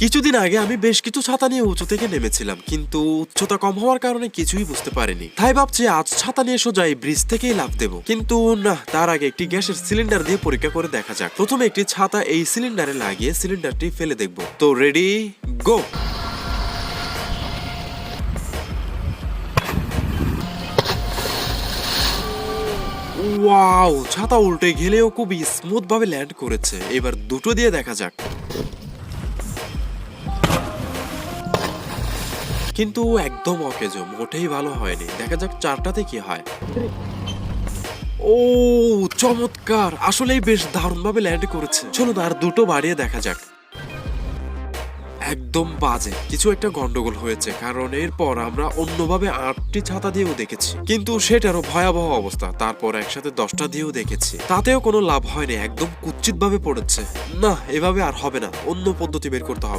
কিছুদিন আগে আমি বেশ কিছু ছাতা নিয়ে উঁচু থেকে নেমেছিলাম, কিন্তু উচ্চতা কম হওয়ার কারণে কিছুই বুঝতে পারিনি। তাই ভাবছি আজ ছাতা নিয়ে সোজা এই ব্রিজ থেকেই লাফ দেবো, কিন্তু না, তার আগে একটি গ্যাসের সিলিন্ডার দিয়ে পরীক্ষা করে দেখা যাক। প্রথমে একটি ছাতা এই সিলিন্ডারে লাগিয়ে সিলিন্ডারটি ফেলে দেখবো। তো রেডি, গো। ওয়াও, ছাতা উল্টে গেলেও খুবই স্মুথ ভাবে ল্যান্ড করেছে। এবার দুটো দিয়ে দেখা যাক। কিন্তু একদম অকেজো, মোটেই ভালো হয়নি। দেখা যাক চারটাতে কি হয়। ও চমৎকার, আসলেই বেশ দারুণ ভাবে ল্যান্ড করেছে। চলুন আর দুটো বাড়িয়ে দেখা যাক। একদম বাজে, কিছু একটা গন্ডগোল হয়েছে, কারণ এরপর আমরা অন্যভাবে 8টি ছাতা দিয়েও দেখেছি, কিন্তু সেটারও ভয়াবহ অবস্থা। তারপর একসাথে 10টা দিয়েও দেখেছি, তাতেও কোনো লাভ হয়নি, একদম কুৎসিত ভাবে পড়েছে। না, এভাবে আর হবে না, অন্য পদ্ধতি বের করতে হবে।